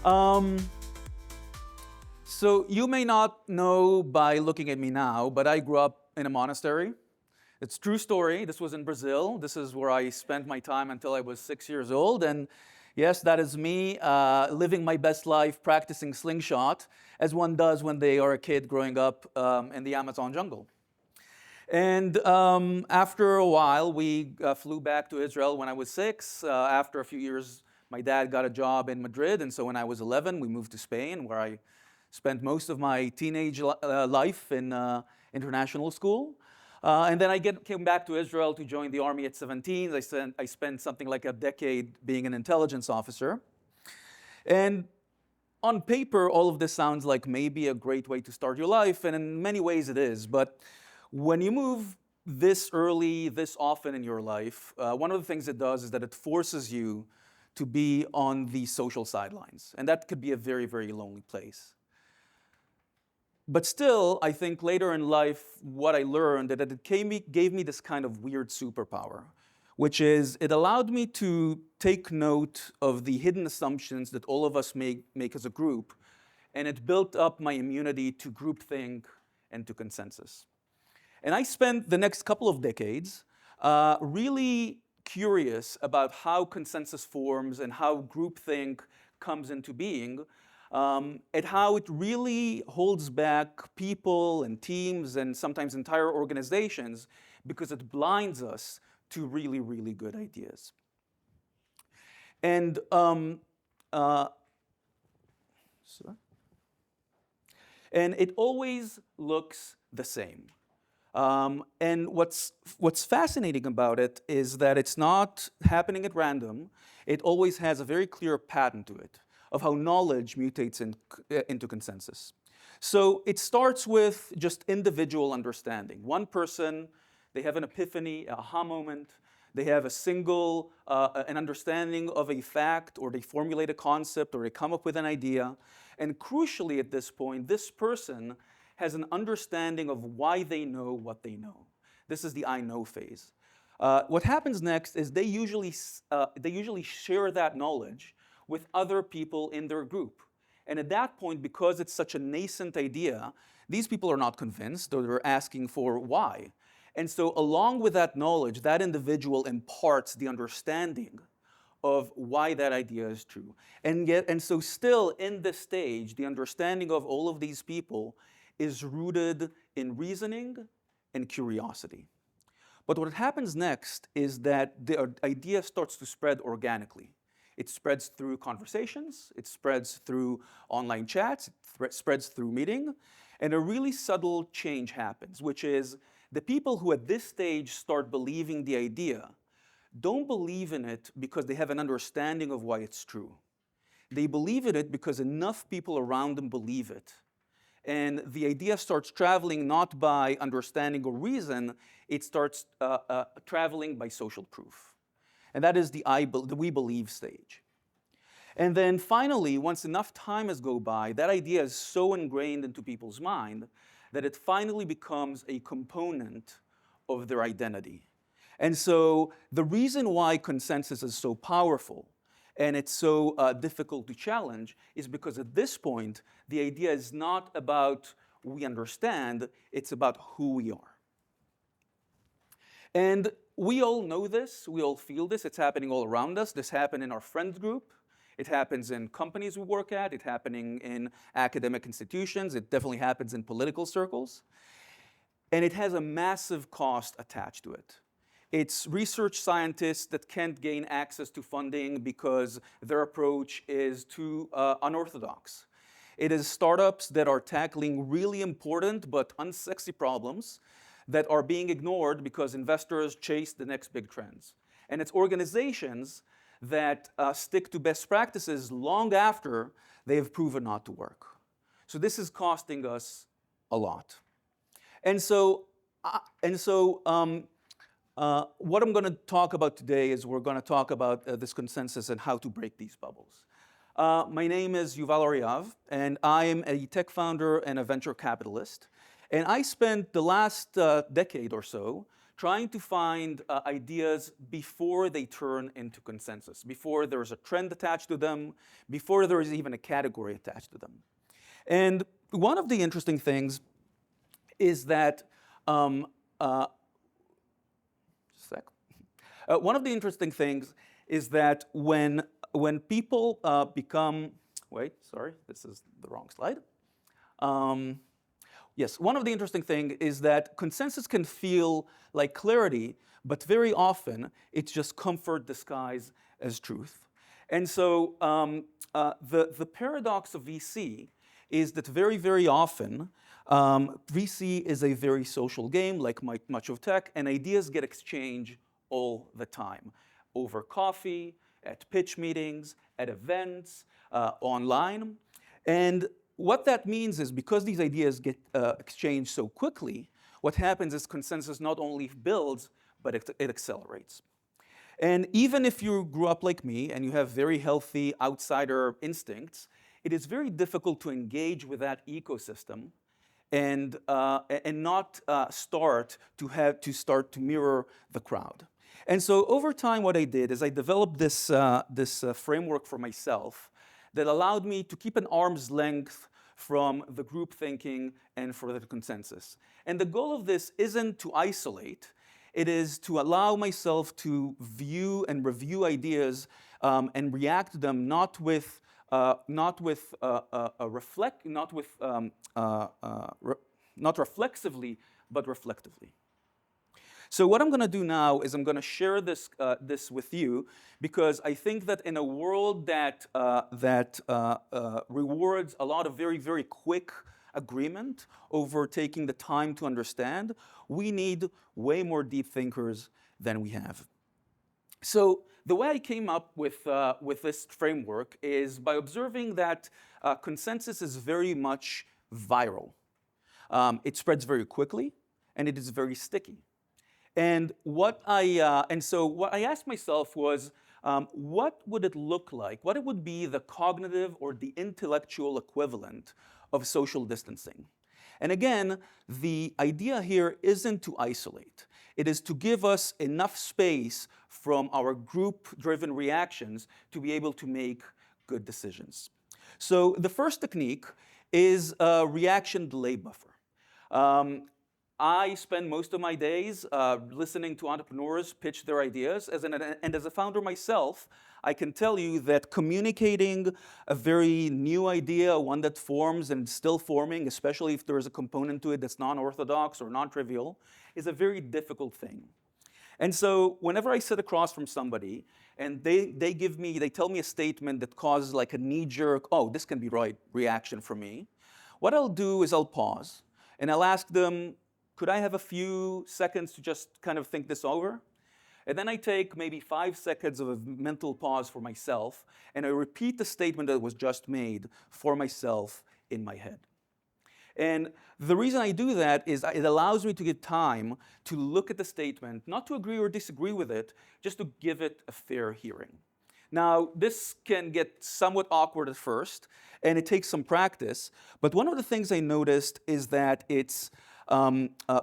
Um, so you may not know by looking at me now, but I grew up in a monastery. It's a true story. This was in Brazil. This is where I spent my time until I was 6 years old. And yes, that is me living my best life, practicing slingshot, as one does when they are a kid growing up in the Amazon jungle. And after a while, we flew back to Israel when I was 6. After a few years, my dad got a job in Madrid. And so when I was 11, we moved to Spain, where I spent most of my teenage life in international school. And then I came back to Israel to join the army at 17. I spent something like a decade being an intelligence officer. And on paper, all of this sounds like maybe a great way to start your life, and in many ways it is. But when you move this early, this often in your life, one of the things it does is that it forces you to be on the social sidelines. And that could be a very, very lonely place. But still, I think later in life, what I learned that it gave me this kind of weird superpower, which is it allowed me to take note of the hidden assumptions that all of us make as a group, and it built up my immunity to groupthink and to consensus. And I spent the next couple of decades really curious about how consensus forms and how groupthink comes into being, and how it really holds back people and teams and sometimes entire organizations because it blinds us to really, really good ideas. And it always looks the same. And what's fascinating about it is that it's not happening at random. It always has a very clear pattern to it of how knowledge mutates into consensus. So it starts with just individual understanding. One person, they have an epiphany, an aha moment. They have a single, an understanding of a fact, or they formulate a concept, or they come up with an idea. And crucially at this point, this person has an understanding of why they know what they know. This is the I know phase. What happens next is they usually share that knowledge with other people in their group. And at that point, because it's such a nascent idea, these people are not convinced, or they're asking for why. And so along with that knowledge, that individual imparts the understanding of why that idea is true. And so still in this stage, the understanding of all of these people is rooted in reasoning and curiosity. But what happens next is that the idea starts to spread organically. It spreads through conversations, it spreads through online chats, it spreads through meeting, and a really subtle change happens, which is the people who at this stage start believing the idea don't believe in it because they have an understanding of why it's true. They believe in it because enough people around them believe it. And the idea starts traveling not by understanding or reason, it starts traveling by social proof. And that is the we believe stage. And then finally, once enough time has gone by, that idea is so ingrained into people's mind that it finally becomes a component of their identity. And so the reason why consensus is so powerful and it's so difficult to challenge is because at this point, the idea is not about we understand, it's about who we are. And we all know this, we all feel this, it's happening all around us. This happened in our friends group, it happens in companies we work at, it's happening in academic institutions, it definitely happens in political circles. And it has a massive cost attached to it. It's research scientists that can't gain access to funding because their approach is too unorthodox. It is startups that are tackling really important but unsexy problems that are being ignored because investors chase the next big trends. And it's organizations that stick to best practices long after they have proven not to work. So this is costing us a lot. And so what I'm going to talk about today is we're going to talk about this consensus and how to break these bubbles. My name is Yuval Ariav, and I am a tech founder and a venture capitalist. And I spent the last decade or so trying to find ideas before they turn into consensus, before there's a trend attached to them, before there is even a category attached to them. And one of the interesting things is that, one of the interesting things is that when people become, wait, sorry, this is the wrong slide. Yes, one of the interesting things is that consensus can feel like clarity, but very often it's just comfort disguised as truth. And so the paradox of VC is that very, very often VC is a very social game, like much of tech, and ideas get exchanged all the time, over coffee, at pitch meetings, at events, online. And what that means is because these ideas get exchanged so quickly, what happens is consensus not only builds, but it accelerates. And even if you grew up like me and you have very healthy outsider instincts, it is very difficult to engage with that ecosystem and not start to mirror the crowd. And so over time, what I did is I developed this framework for myself that allowed me to keep an arm's length from the group thinking and for the consensus. And the goal of this isn't to isolate. It is to allow myself to view and review ideas and react to them not reflexively, but reflectively. So what I'm going to do now is I'm going to share this with you, because I think that in a world that rewards a lot of very, very quick agreement over taking the time to understand, we need way more deep thinkers than we have. So the way I came up with this framework is by observing that consensus is very much viral. It spreads very quickly, and it is very sticky. And so what I asked myself was, what would it look like? What it would be the cognitive or the intellectual equivalent of social distancing? And again, the idea here isn't to isolate. It is to give us enough space from our group-driven reactions to be able to make good decisions. So the first technique is a reaction delay buffer. I spend most of my days listening to entrepreneurs pitch their ideas, and as a founder myself, I can tell you that communicating a very new idea, one that forms and still forming, especially if there is a component to it that's non-orthodox or non-trivial, is a very difficult thing. And so whenever I sit across from somebody and they tell me a statement that causes like a knee-jerk, oh, this can be right reaction for me, what I'll do is I'll pause and I'll ask them, could I have a few seconds to just kind of think this over? And then I take maybe 5 seconds of a mental pause for myself, and I repeat the statement that was just made for myself in my head. And the reason I do that is it allows me to get time to look at the statement, not to agree or disagree with it, just to give it a fair hearing. Now, this can get somewhat awkward at first, and it takes some practice, but one of the things I noticed is that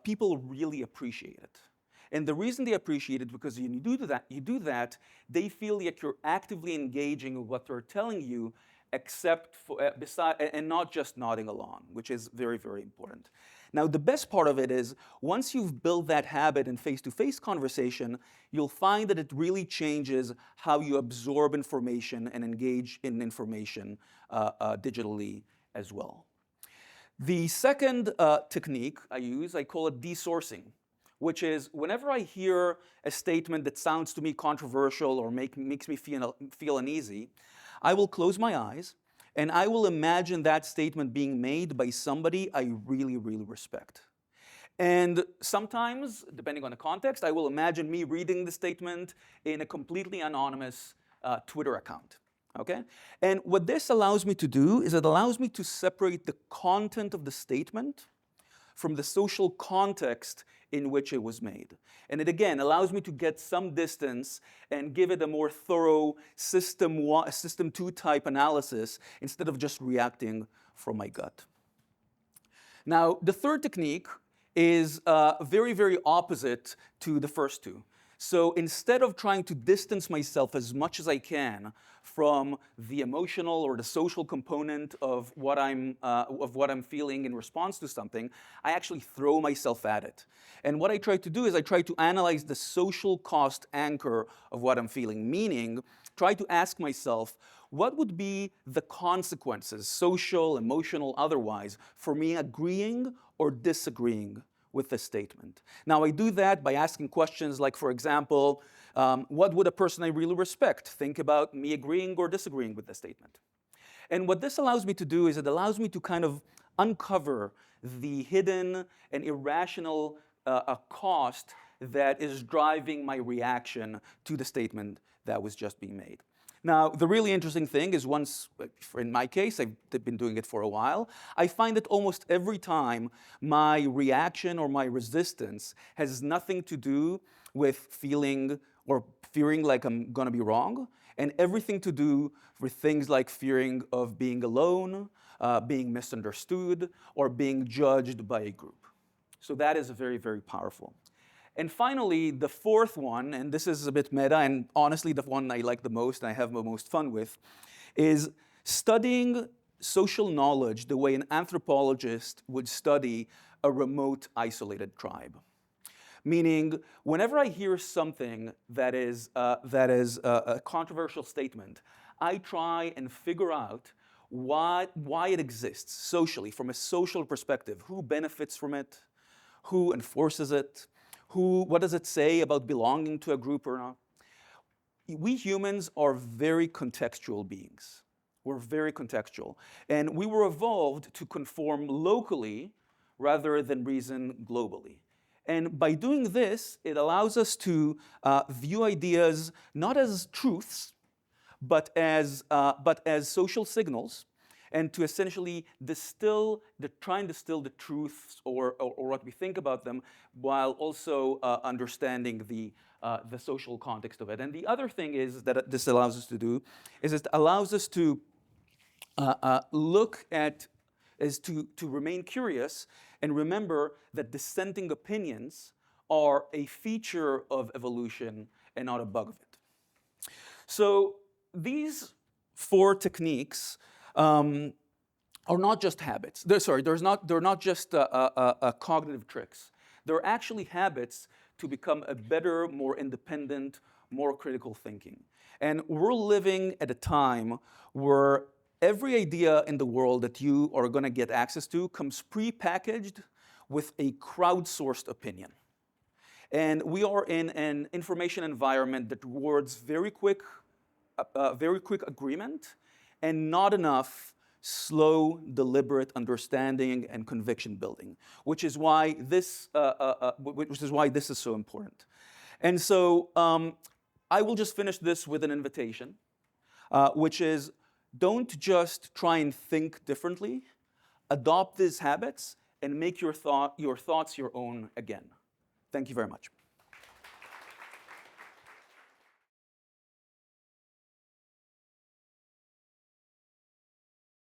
people really appreciate it. And the reason they appreciate it is because when you do that, they feel like you're actively engaging with what they're telling you, and not just nodding along, which is very, very important. Now, the best part of it is, once you've built that habit in face-to-face conversation, you'll find that it really changes how you absorb information and engage in information digitally as well. The second technique I use, I call it desourcing, which is whenever I hear a statement that sounds to me controversial or makes me feel uneasy, I will close my eyes and I will imagine that statement being made by somebody I really, really respect. And sometimes, depending on the context, I will imagine me reading the statement in a completely anonymous Twitter account. Okay? And what this allows me to do is it allows me to separate the content of the statement from the social context in which it was made. And it again allows me to get some distance and give it a more thorough system 2 type analysis instead of just reacting from my gut. Now, the third technique is very, very opposite to the first two. So instead of trying to distance myself as much as I can from the emotional or the social component of what I'm feeling in response to something, I actually throw myself at it. And what I try to do is I try to analyze the social cost anchor of what I'm feeling, meaning try to ask myself, what would be the consequences, social, emotional, otherwise, for me agreeing or disagreeing with the statement? Now, I do that by asking questions like, for example, what would a person I really respect think about me agreeing or disagreeing with the statement? And what this allows me to do is it allows me to kind of uncover the hidden and irrational cost that is driving my reaction to the statement that was just being made. Now, the really interesting thing is once, in my case, I've been doing it for a while, I find that almost every time my reaction or my resistance has nothing to do with feeling or fearing like I'm gonna be wrong, and everything to do with things like fearing of being alone, being misunderstood, or being judged by a group. So that is very, very powerful. And finally, the fourth one, and this is a bit meta, and honestly the one I like the most and I have the most fun with, is studying social knowledge the way an anthropologist would study a remote, isolated tribe. Meaning, whenever I hear something that is a controversial statement, I try and figure out why it exists socially, from a social perspective. Who benefits from it? Who enforces it? What does it say about belonging to a group or not? We humans are very contextual beings. We're very contextual. And we were evolved to conform locally rather than reason globally. And by doing this, it allows us to view ideas not as truths, but as social signals, and to essentially try and distill the truths or what we think about them, while also understanding the social context of it. And the other thing is that this allows us to do is it allows us to to remain curious and remember that dissenting opinions are a feature of evolution and not a bug of it. So these four techniques are not just habits. They're not just cognitive tricks. They're actually habits to become a better, more independent, more critical thinking. And we're living at a time where every idea in the world that you are going to get access to comes pre-packaged with a crowdsourced opinion. And we are in an information environment that rewards very quick agreement and not enough slow, deliberate understanding and conviction building, which is why this is so important. And so I will just finish this with an invitation, which is don't just try and think differently, adopt these habits and make your thoughts your own again. Thank you very much.